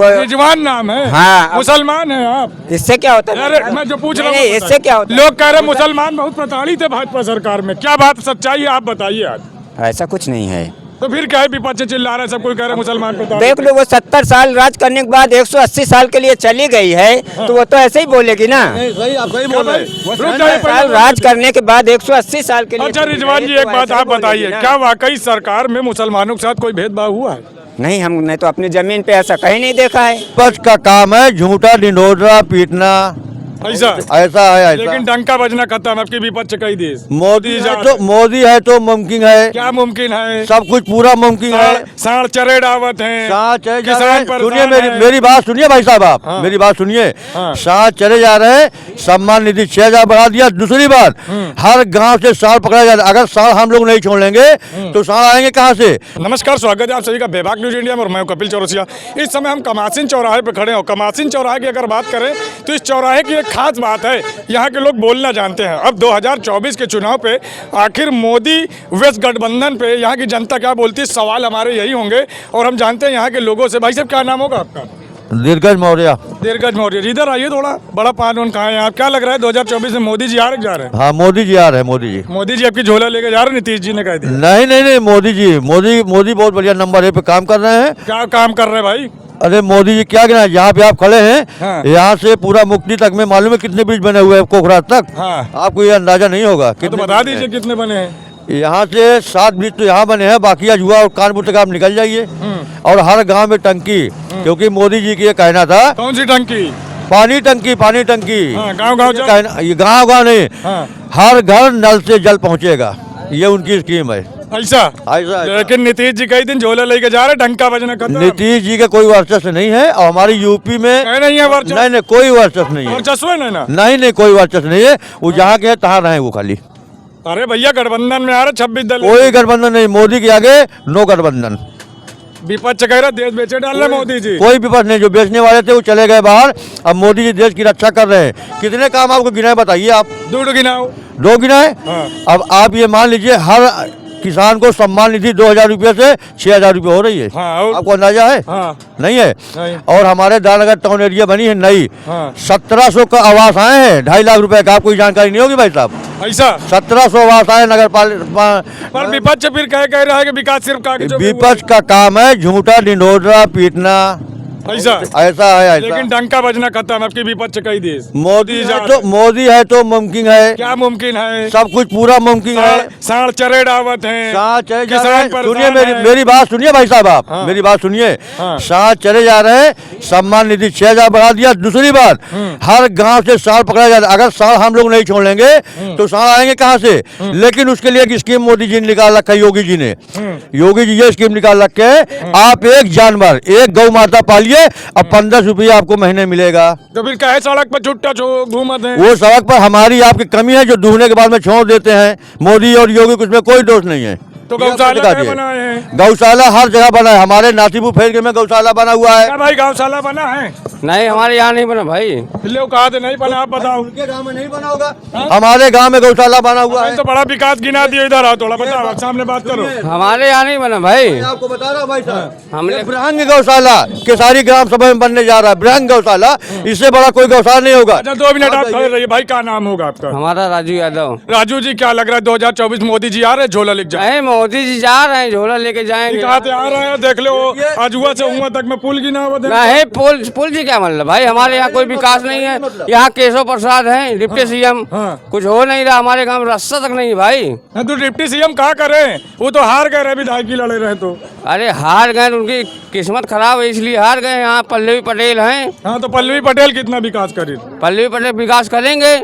रिजवान नाम है। हाँ, मुसलमान है आप? इससे क्या होता है? अरे मैं जो पूछ रहा हूँ इससे क्या होता है? लोग कह रहे मुसलमान बहुत प्रताड़ित है भाजपा सरकार में, क्या बात सच्चाई है आप बताइए आज। ऐसा कुछ नहीं है। तो फिर क्या है विपक्ष चिल्ला रहा है, सब कोई कह रहे मुसलमान प्रताड़ित। देख लो, वो 70 साल राज करने के बाद 180 साल के लिए चली गई है, तो वो तो ऐसे ही बोलेगी ना। सही, आप सही बोल रहे हैं। 70 साल राज करने के बाद 180 साल के लिए। अच्छा रिजवान जी, एक बात आप बताइए, क्या वाकई सरकार में मुसलमानों के साथ कोई भेदभाव हुआ है? नहीं, हमने तो अपनी जमीन पे ऐसा कहीं नहीं देखा है। विपक्ष का काम है झूठा ढिंढोरा पीटना, ऐसा ऐसा है। लेकिन डंका बजना खत्म, अब की विपक्ष कई देश मोदी है तो मुमकिन है। क्या मुमकिन है? सब कुछ पूरा मुमकिन है। साढ़ चरे डावत है, किसान पर सुनिए मेरी बात सुनिए भाई साहब, आप हाँ। मेरी बात सुनिए। हाँ। साथ चले जा रहे हैं, सम्मान निधि 6000 बढ़ा दिया। दूसरी बात, हर गांव से साल पकड़ा जा रहा है। अगर साल हम लोग नहीं छोड़ लेंगे तो साल आएंगे कहाँ से? नमस्कार, स्वागत है आप सभी का बेबाक न्यूज इंडिया में, और मैं कपिल चौरसिया। इस समय हम कमासिन चौराहे पर खड़े हैं। कमासिन चौराहे की अगर बात करें तो इस चौराहे की एक खास बात है, यहाँ के लोग बोलना जानते हैं। अब 2024 के चुनाव पे आखिर मोदी वेस्ट गठबंधन पे यहाँ की जनता क्या बोलती है, सवाल हमारे यही होंगे। और हम जानते हैं यहाँ के लोगों से। भाई साहब, क्या नाम होगा आपका? दीर्घज मौर्य। दीर्घज मौर्य। इधर आइए, थोड़ा बड़ा पान उन कहाँ है आप? क्या लग रहा है 2024 में मोदी जी आ रहे जा रहे हैं? हाँ, मोदी जी आ रहे हैं। मोदी जी आपकी झोला लेके जा रहे हैं, नीतीश जी ने कह दिया। नहीं, मोदी बहुत बढ़िया नंबर 1 पे काम कर रहे हैं। क्या काम कर रहे हैं भाई? अरे मोदी जी क्या गिना, जहाँ पे आप खड़े हैं हाँ। यहाँ से पूरा मुक्ति तक में मालूम है कितने ब्रिज बने हुए हैं कोखराज तक? हाँ। आपको ये अंदाजा नहीं होगा। तो बता दीजिए कितने बने हैं? यहाँ से 7 ब्रिज तो यहाँ बने हैं, बाकी आज हुआ और कानपुर तक आप निकल जाइए। और हर गांव में टंकी, क्योंकि मोदी जी की ये कहना था। कौन सी टंकी? पानी टंकी। गाँव ये गाँव नहीं, हाँ। हर घर नल से जल पहुँचेगा, ये उनकी स्कीम है। ऐसा। लेकिन नीतीश जी कई दिन झोला लेके जा रहे, डंका बजना खत्म। नीतीश जी का कोई वर्चस्व नहीं है, और हमारी यूपी में नहीं है वर्चस्व। नहीं, कोई वर्चस्व नहीं है। वर्चस्व है ना? नहीं, कोई वर्चस्व नहीं है। वो जहाँ के है तहाँ रहे वो खाली। अरे भैया, गठबंधन में आ रहे 26 दल। कोई गठबंधन नहीं, मोदी के आगे नो गठबंधन। विपक्ष कह रहा देश बेचे डाल रहे मोदी जी। कोई विपक्ष नहीं, जो बेचने वाले थे वो चले गए बाहर। अब मोदी जी देश की रक्षा कर रहे हैं। कितने काम आपको गिनाए बताइए आप? 2 गिनाओ। 2 गिनाए। हाँ। अब आप ये मान लीजिए, हर किसान को सम्मान निधि 2000 रुपये से 6000 रुपये हो रही है। हाँ, आपको अंदाजा है? हाँ। नहीं है। नहीं। और हमारे दानगर टाउन एरिया बनी है नई, हाँ। 1700 का आवास आए हैं, 2.5 लाख रुपए का। आपको जानकारी नहीं होगी भाई साहब? ऐसा 1700 आवास आए नगर पालिका। पर विपक्ष फिर कह रहा है कि विकास सिर्फ कागजों पे हुआ है। विपक्ष का काम है झूठा ढिंढोरा पीटना। ऐसा है। लेकिन डंका बजना खत्म, अब की विपक्ष कई देश। मोदी है तो मुमकिन है। क्या मुमकिन है? सब कुछ पूरा मुमकिन है। साढ़ चरे डावत है, किसान पर। सुनिए मेरी बात सुनिए भाई साहब, आप हाँ। मेरी बात सुनिए। हाँ। साथ चले जा रहे हैं, सम्मान निधि 6000 बढ़ा दिया। दूसरी बात, हर गांव से साल पकड़ा जा रहा है। अगर साल हम लोग नहीं छोड़ लेंगे तो साल आएंगे कहाँ से? लेकिन उसके लिए एक स्कीम मोदी जी ने निकाल रखा है, योगी जी ने। योगी जी ये स्कीम निकाल रखे है, आप एक जानवर, एक गौ माता पालिए, अब 15 रुपये आपको महीने मिलेगा। तो फिर क्या है, सड़क पर छुट्टा घूमत है? वो सड़क पर हमारी आपकी कमी है, जो दूहने के बाद में छोड़ देते हैं। मोदी और योगी को उसमें कोई दोष नहीं है। तो गौशाला बनाए हैं? गौशाला हर जगह बना है। हमारे नासीपुर फेर में गौशाला बना हुआ है। क्या भाई गौशाला बना है? नहीं, हमारे यहाँ नहीं बना भाई। लोग कहा थे नहीं बना, आप बताओ। उनके गांव में नहीं बना होगा। हमारे गांव में गौशाला बना हुआ है। तो बड़ा विकास गिना दिया, इधर आओ थोड़ा बताओ, सामने बात करो। हमारे यहाँ नहीं बना भाई। आपको बता रहा हूँ भाई साहब, हमने ब्रह्म गौशाला केसारी ग्राम सभा में बनने जा रहा है। ब्रह्म गौशाला, इससे बड़ा कोई गौशाला नहीं होगा। अच्छा 2 मिनट आप खड़े रहिए। भाई क्या नाम होगा आपका? हमारा राजू यादव। राजू जी, क्या लग रहा है 2024 मोदी जी आ रहे, झोला लेके जाए? नहीं, मोदी जी जा रहे हैं, झोला लेके जाएंगे। कहा थे आ रहे हैं, देख लो अजुआ से उमा तक में पुल गिना हुआ। नहीं, पुल जी क्या मतलब भाई? हमारे यहाँ कोई विकास नहीं है। यहाँ केशव प्रसाद है डिप्टी सीएम, कुछ हो नहीं रहा। हमारे गाँव में रास्ता तक नहीं भाई। तो डिप्टी सीएम कहा करे, वो तो हार गए, विधायक की लड़े रहे तो। अरे हार गए, उनकी किस्मत खराब है इसलिए हार गए। यहाँ पल्लवी पटेल हैं। हाँ, तो पल्लवी पटेल कितना विकास करे? पल्लवी पटेल विकास करेंगे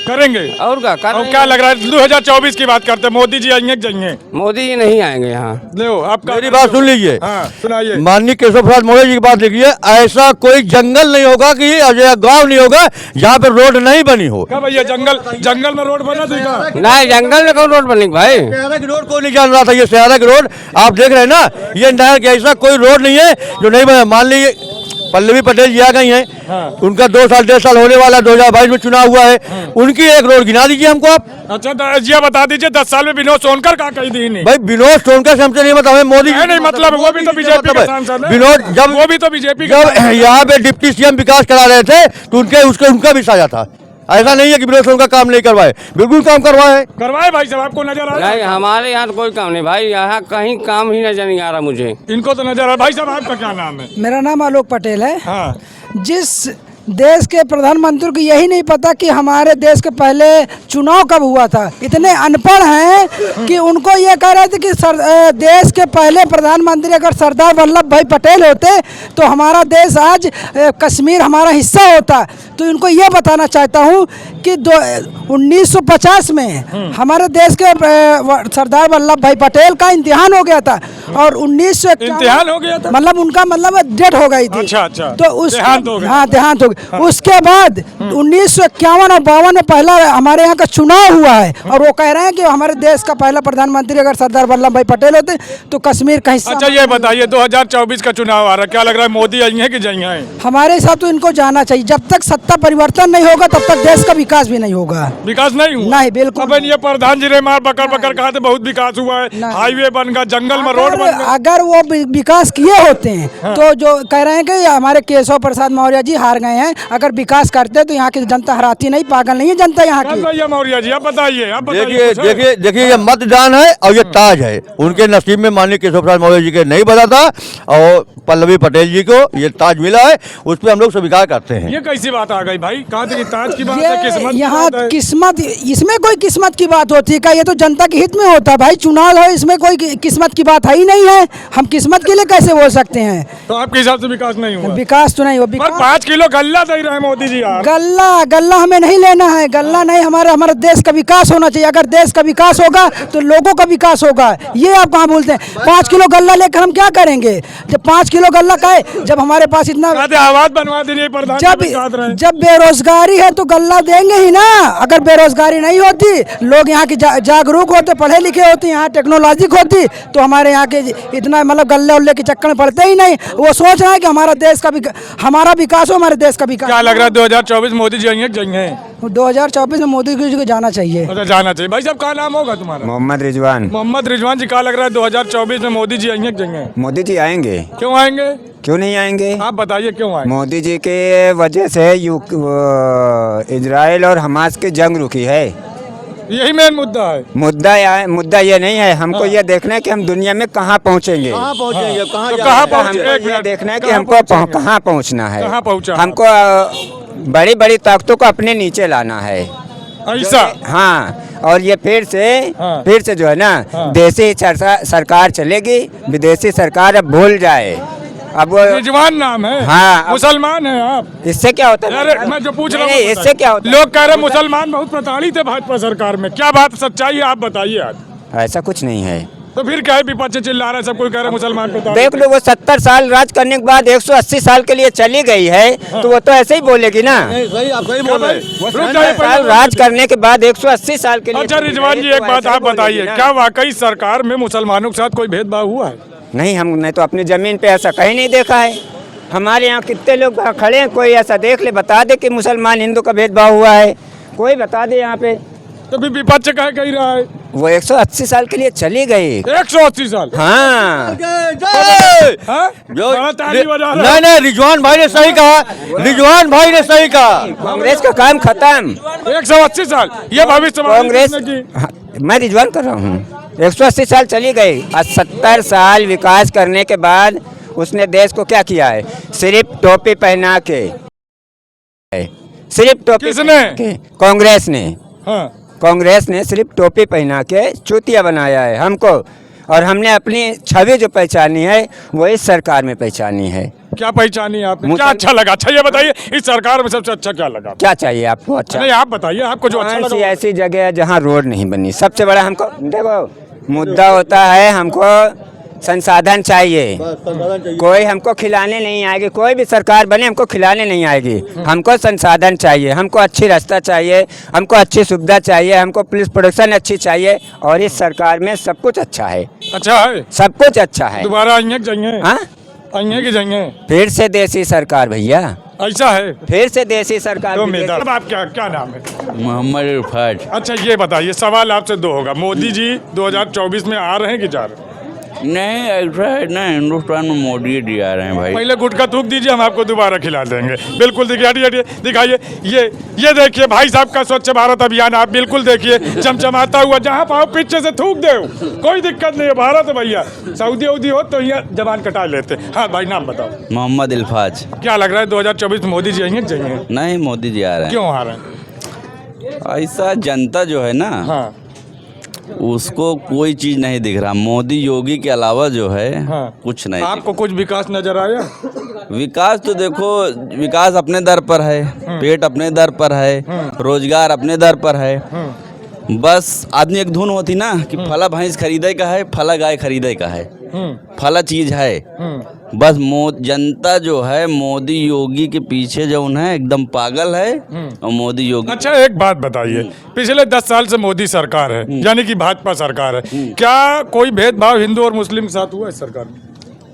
और क्या लग रहा है 2024 की बात करते हैं, मोदी जी आएंगे जाएंगे? मोदी जी नहीं आएंगे यहाँ। लो आपका मेरी बात सुन लीजिए। हाँ, सुनाइए। माननीय केशव प्रसाद मौर्य जी की बात लिखिए। ऐसा कोई जंगल नहीं होगा कि गांव नहीं होगा जहाँ पे रोड नहीं बनी हो। क्या भैया, जंगल में रोड बना देगा? नहीं, जंगल में कौन रोड बनेगी भाई? सहारा की रोड कोई नहीं जान रहा था। ये सहारा की रोड आप देख रहे हैं ना, ये नहर के ऐसा कोई रोड नहीं है जो नहीं बना। मान लीजिए पल्लवी पटेल जी आ गई हैं, हाँ। उनका 2 साल 1.5 साल होने वाला, 2022 में चुनाव हुआ है, उनकी एक रोड गिना दीजिए हमको आप। अच्छा तो जी बता दीजिए 10 साल में विनोद सोनकर का कही दी नहीं भाई विनोद सोनकर से हमसे नहीं मतलब, हमें मोदी नहीं मतलब वो भी तो बीजेपी का सांसद है। विनोद जब वो भी तो बीजेपी का जब यहाँ पे डिप्टी सीएम विकास करा रहे थे तो उनका भी साझा था। ऐसा नहीं है कि विनोद सोनकर काम नहीं करवाए, बिल्कुल काम करवाए। करवाए भाई साहब, आपको नजर आ रहा नहीं हमारे यहाँ तो कोई काम नहीं भाई, यहाँ कहीं काम ही नजर नहीं आ रहा मुझे। है? इनको तो नजर आ रहा है। भाई साहब आपका क्या नाम है? मेरा नाम आलोक पटेल है। हाँ जिस देश के प्रधानमंत्री को यही नहीं पता कि हमारे देश के पहले चुनाव कब हुआ था, इतने अनपढ़ हैं कि उनको ये कह रहे थे कि देश के पहले प्रधानमंत्री अगर सरदार वल्लभ भाई पटेल होते तो हमारा देश आज कश्मीर हमारा हिस्सा होता। तो इनको ये बताना चाहता हूँ कि 1950 में हमारे देश के सरदार वल्लभ भाई पटेल का इम्तिहान हो गया था और 1951 इम्तिहान हो गया था? मतलब उनका मतलब डेथ हो गई थी। अच्छा अच्छा तो उस देहांत हो गया। हाँ देहांत हो गया। उसके बाद 1951 और 52 में पहला हमारे यहाँ का चुनाव हुआ है और वो कह रहे हैं कि हमारे देश का पहला प्रधानमंत्री अगर सरदार वल्लभ भाई पटेल होते तो कश्मीर का हिस्सा। अच्छा ये बताइए 2024 का चुनाव आ रहा है, क्या लग रहा है मोदी आई है कि जई हैं? हमारे हिसाब तो इनको जाना चाहिए। जब तक सत्ता परिवर्तन नहीं होगा तब तक देश का विकास भी नहीं होगा। विकास नहीं हुआ? नहीं बिल्कुल। अब ये प्रधान जी ने मार पकड़ कहा थे बहुत विकास हुआ है, हाईवे बन गया, जंगल में रोड बन गया। अगर वो विकास किए होते हैं तो जो कह रहे हैं कि हमारे केशव प्रसाद मौर्य जी हार गए हैं, अगर विकास करते तो यहाँ की जनता हराती नहीं, पागल नहीं है जनता यहाँ की। भैया मौर्य जी आप बताइए देखिए ये मतदान है और ये ताज है, उनके नसीब में माननीय केशव प्रसाद मौर्य जी के नहीं बना था और पल्लवी पटेल जी को ये ताज मिला है, उस पर हम लोग स्वीकार करते हैं। ये कैसी बात आ गई भाई? कहा था कि ताज की बात है, किस्मत की यहाँ बात है। किस्मत, इसमें कोई किस्मत की बात होती है क्या? ये तो जनता के हित में होता है भाई, चुनाव है, इसमें कोई किस्मत की बात है ही नहीं है। हम किस्मत के लिए कैसे बोल सकते हैं? तो आपके हिसाब से विकास नहीं हुआ? विकास तो नहीं हुआ। पर 5 किलो गल्ला दे रहे हैं मोदी जी यार। गल्ला हमें नहीं लेना है, गल्ला नहीं, हमारा देश का विकास होना चाहिए। अगर देश का विकास होगा तो लोगों का विकास होगा। ये आप कहाँ बोलते हैं? 5 किलो गल्ला लेकर हम क्या करेंगे? जब 5 किलो गल्ला का है, जब हमारे पास इतना आवाज बनवा देनी प्रधान जब बेरोजगारी है तो गल्ला देंगे ही ना। अगर बेरोजगारी नहीं होती, लोग यहाँ की जागरूक होते, पढ़े लिखे होते, यहाँ टेक्नोलॉजी होती तो हमारे यहाँ के इतना मतलब गल्ले उल्ले के चक्कर में पड़ते ही नहीं। वो सोच रहे हैं कि हमारा देश का हमारा विकास हो, हमारे देश का विकास। क्या लग रहा है 2024 मोदी जी आएंगे? 2024 में मोदी जी को जाना चाहिए। अच्छा जाना चाहिए। भाई साहब क्या नाम होगा तुम्हारा? मोहम्मद रिजवान। मोहम्मद रिजवान जी, क्या लग रहा है 2024 में मोदी जी आएंगे? मोदी जी आएंगे। क्यों आएंगे? क्यों नहीं आएंगे? आप बताइए क्यों आएंगे? मोदी जी के वजह से इजराइल और हमास की जंग रुकी है। यही मेन मुद्दा है। मुद्दा ये नहीं है, हमको ये देखना है कि हम दुनिया में कहाँ पहुँचेंगे। कहाँ पहुँचेंगे? तो कहाँ पहुँचे? हमको ये देखना है कि हमको कहाँ पहुँचना है। कहाँ पहुँचा? हमको बड़ी बड़ी ताकतों को अपने नीचे लाना है। ऐसा? हाँ, और ये फिर हाँ। से जो है ना, देसी सरकार चलेगी, विदेशी सरकार अब भूल जाए। अब वो रिजवान नाम है? हाँ। मुसलमान है आप? इससे क्या होता है? अरे मैं जो पूछ रहा हूँ नहीं, इससे क्या होता है? लोग कह रहे हैं मुसलमान बहुत प्रताड़ित है भाजपा सरकार में, क्या बात सच्चाई है आप बताइए आज। ऐसा कुछ नहीं है। तो फिर क्या है विपक्ष चिल्ला रहा है, सब कोई कह रहा है मुसलमान प्रताड़ित। देख लो, वो 70 साल राज करने के बाद 180 साल के लिए चली गई है तो वो तो ऐसे ही बोलेगी ना। सही, आप सही बोल रहे हैं। 70 साल राज करने के बाद 180 साल के लिए। अच्छा रिजवान जी एक बात आप बताइए, क्या वाकई सरकार में मुसलमानों के साथ कोई भेदभाव हुआ है? नहीं, हमने तो अपनी जमीन पे ऐसा कहीं नहीं देखा है। हमारे यहाँ कितने लोग खड़े हैं, कोई ऐसा देख ले, बता दे कि मुसलमान हिंदू का भेदभाव हुआ है, कोई बता दे यहाँ पे। तो फिर विपक्ष कह रहा है वो 180 साल के लिए चली गई। 180 साल? हाँ, हाँ? बड़ा ताली बजा रहा है। नहीं रिजवान भाई ने सही कहा, रिजवान भाई ने सही कहा। कांग्रेस का काम खत्म। 180 साल ये भविष्यवाणी कांग्रेस, किसने की? हाँ, मैं रिजवान कर रहा हूँ। 180 साल चली गई, आज 70 साल विकास करने के बाद उसने देश को क्या किया है? सिर्फ टोपी पहना के, सिर्फ टोपी किसने? पहना के, कांग्रेस ने। हाँ। कांग्रेस ने सिर्फ टोपी पहना के चूतिया बनाया है हमको, और हमने अपनी छवि जो पहचानी है वो इस सरकार में पहचानी है। क्या पहचानी आपने? क्या अच्छा लगा? अच्छा ये बताइए इस सरकार में सबसे अच्छा क्या लगा? क्या चाहिए आपको? अच्छा, नहीं आप बताइए आपको जो अच्छा कौन सी लगा। ऐसी जगह है जहाँ रोड नहीं बनी? सबसे बड़ा हमको देखो मुद्दा होता है, हमको संसाधन चाहिए। कोई हमको खिलाने नहीं आएगी, कोई भी सरकार बने हमको खिलाने नहीं आएगी। हमको संसाधन चाहिए, हमको अच्छी रास्ता चाहिए, हमको अच्छी सुविधा चाहिए, हमको पुलिस प्रोटेक्शन अच्छी चाहिए, और इस सरकार में सब कुछ अच्छा है। अच्छा है? सब कुछ अच्छा है। दोबारा आएंगे जाएंगे? हाँ, आएंगे कि जाएंगे? फिर से देसी सरकार भैया, ऐसा है फिर से देसी सरकार। तो उम्मीदवार अब आप क्या नाम है? मोहम्मद इरफाज। अच्छा ये बताइए, सवाल आपसे दो होगा, मोदी जी 2024 में आ रहे हैं कि जा रहे हैं? नहीं, ऐसा है ना, हिंदुस्तान में मोदी जी आ रहे हैं भाई। पहले गुटखा थूक दीजिए, हम आपको दोबारा खिला देंगे। बिल्कुल देखिए, हटिए दिखाइए, ये देखिए भाई साहब का स्वच्छ भारत अभियान, आप बिल्कुल देखिए चमचमाता हुआ, जहाँ पाओ पीछे से थूक दे, कोई दिक्कत नहीं है। भारत है भैया, सऊदी उदी हो तो यहाँ जबान कटा लेते। हाँ भाई नाम बताओ। मोहम्मद इल्फाज। क्या लग रहा है 2024 में मोदी जी आएंगे कि जाएंगे? नहीं, मोदी जी आ रहे क्यों आ रहे हैं? हैं। ऐसा जनता जो है ना, हाँ उसको कोई चीज नहीं दिख रहा। मोदी योगी के अलावा जो है हाँ। कुछ नहीं। आपको कुछ विकास नजर आया? विकास तो देखो, विकास अपने दर पर है, पेट अपने दर पर है, रोजगार अपने दर पर है। बस आदमी एक धुन होती ना कि फला भैंस खरीदे का है, फला गाय खरीदे का है, फला चीज है। बस जनता जो है मोदी योगी के पीछे जो है एकदम पागल है। और मोदी योगी। अच्छा एक बात बताइए, पिछले 10 साल से मोदी सरकार है, यानी कि भाजपा सरकार है, क्या कोई भेदभाव हिंदू और मुस्लिम के साथ हुआ है सरकार में?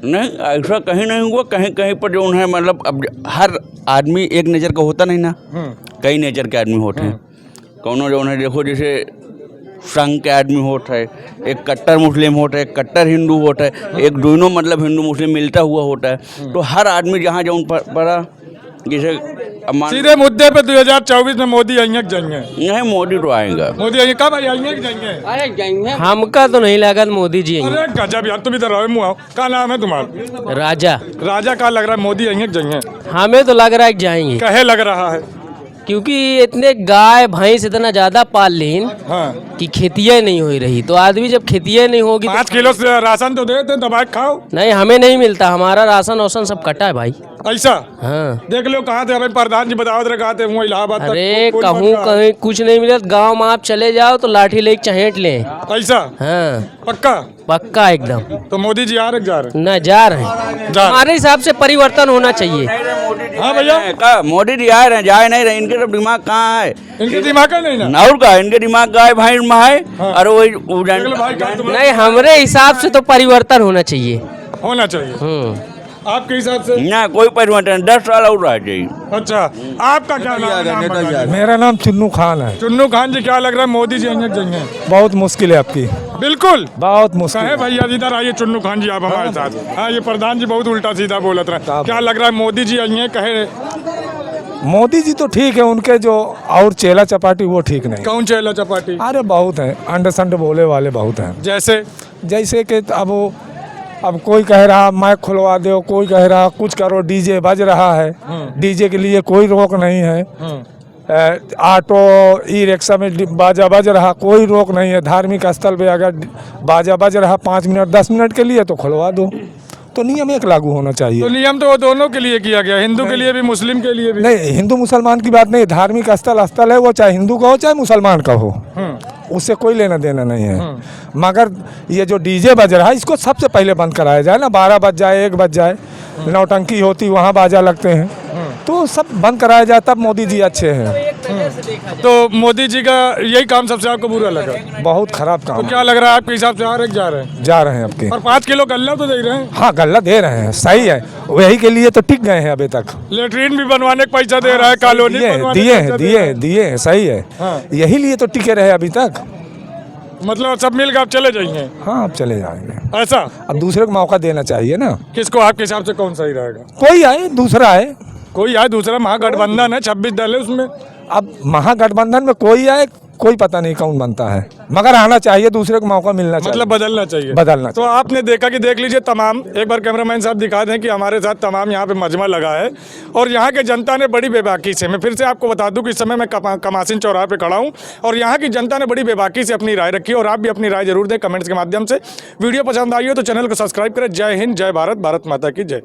नहीं, ऐसा कहीं नहीं हुआ। कहीं कहीं पर जो है, मतलब अब हर आदमी एक नेचर का होता नहीं ना, कई नेचर के आदमी होते हैं। कौनो जो है देखो, जैसे संघ के आदमी होता है, एक कट्टर मुस्लिम होता है, एक कट्टर हिंदू होता है, एक दोनों मतलब हिंदू मुस्लिम मिलता हुआ होता है। तो हर आदमी जहाँ जो पड़ा, जैसे सीधे मुद्दे पे 2024 में मोदी आएंगे कि जाएंगे? नहीं, मोदी तो आएगा। मोदी आएंगे, कब आएंगे कि जाएंगे? हमका तो नहीं लगा मोदी जी अरे गजब यार, तुम इधर आओ, मुँह आओ। क्या नाम है तुम्हारा? राजा। राजा का लग रहा है मोदी आएंगे कि जाएंगे? हमें तो लग रहा है कि जाएंगे, कहे लग रहा है? क्योंकि इतने गाय भैंस इतना ज्यादा पाल लीन हाँ। कि खेतियाँ नहीं हो रही। तो आदमी जब खेतियाँ नहीं होगी 5 किलो से राशन तो देते, दबा के खाओ। नहीं, हमें नहीं मिलता, हमारा राशन वाशन सब कटा है भाई। ऐसा? हाँ। देख लो कहाँ थे हमें प्रधान जी बताओ, कहा थे वो इलाहाबाद तक अरे पुल कहूँ बन रहा है। कहीं कुछ नहीं मिला। गांव में आप चले जाओ तो लाठी लेके चहेट लें। ऐसा? हाँ, पक्का? पक्का एकदम। तो मोदी जी आ रहे जा रहे? न जा रहे हैं। हमारे हिसाब से परिवर्तन होना चाहिए। हाँ भैया, मोदी जी आ रहे हैं, जाए नहीं रहे। इनके तो दिमाग कहाँ है? इनके दिमाग का नहीं ना? और का इनके दिमाग गाय भैंस में है। और वही देख लो भाई, क्या तुम्हारा- नहीं, हमारे हिसाब से तो परिवर्तन होना चाहिए। होना चाहिए आपके हिसाब से? ना कोई परिवर्तन, 10 साल और रह जाइए। अच्छा, आपका क्या नाम है? मेरा नाम चुन्नू खान है। चुन्नू खान जी, क्या लग रहा है मोदी जी आएंगे कि जाएंगे? बहुत मुश्किल है आपकी, बिल्कुल बहुत मुश्किल कहे है। भैया इधर आइए, चुन्नू खान जी आप हमारे साथ। हाँ, ये प्रधान जी बहुत उल्टा सीधा बोलत रहे। क्या लग रहा है मोदी जी आएंगे? कहे मोदी जी तो ठीक है, उनके जो और चेला चपाटी वो ठीक नहीं। कौन चेला चपाटी? अरे बहुत हैं, अंड संड बोले वाले बहुत हैं। जैसे कि अब कोई कह रहा माइक खुलवा दो, कोई कह रहा कुछ करो, डीजे बज रहा है, डीजे के लिए कोई रोक नहीं है। ऑटो ई रिक्शा में बाजा बज रहा, कोई रोक नहीं है। धार्मिक स्थल पे अगर बाजा बज रहा 5 मिनट 10 मिनट के लिए तो खुलवा दो। तो नियम एक लागू होना चाहिए। तो नियम तो वो दोनों के लिए किया गया, हिंदू के लिए भी मुस्लिम के लिए भी। नहीं, हिंदू मुसलमान की बात नहीं, धार्मिक स्थल है वो, चाहे हिंदू का हो चाहे मुसलमान का हो, उससे कोई लेना देना नहीं है। मगर ये जो डीजे बज रहा है इसको सबसे पहले बंद कराया जाए ना। 12 बज जाए, 1 बज जाए, नौटंकी होती वहाँ बाजा लगते हैं, तो सब बंद कराया जाए, तब मोदी जी अच्छे हैं। तो मोदी जी का यही काम सबसे आपको बुरा लगा? बहुत खराब तो काम। क्या लग रहा है आपके हिसाब से आ रहे जा रहे हैं? जा रहे हैं आपके। और 5 किलो गल्ला तो दे रहे हैं? हाँ, गल्ला दे रहे हैं, सही है। वही के लिए तो टिक गए हैं अभी तक। लेटरिन भी बनवाने का पैसा दे रहा है, कॉलोनी दिए सही है। यही लिए तो टिके रहे अभी तक। मतलब सब मिल के आप चले जाएंगे? हाँ, अब चले जाएंगे। ऐसा? अब दूसरे को मौका देना चाहिए ना। किसको आपके हिसाब से कौन सही रहेगा? कोई आए, दूसरा आए। कोई आए दूसरा, महागठबंधन है 26 दल है उसमें। अब महागठबंधन में कोई आए, कोई पता नहीं कौन बनता है, मगर आना चाहिए, दूसरे को मौका मिलना चाहिए। मतलब बदलना चाहिए। बदलना तो आपने देखा कि देख लीजिए तमाम, एक बार कैमरामैन साहब दिखा दें कि हमारे साथ तमाम यहाँ पे मजमा लगा है और यहाँ के जनता ने बड़ी बेबाकी से, मैं फिर से आपको बता दूं कि इस समय मैं कमासिन चौराहे पे खड़ा हूँ और यहाँ की जनता ने बड़ी बेबाकी से अपनी राय रखी और आप भी अपनी राय जरूर दें कमेंट्स के माध्यम से। वीडियो पसंद आई हो तो चैनल को सब्सक्राइब करें। जय हिंद, जय भारत, भारत माता की जय।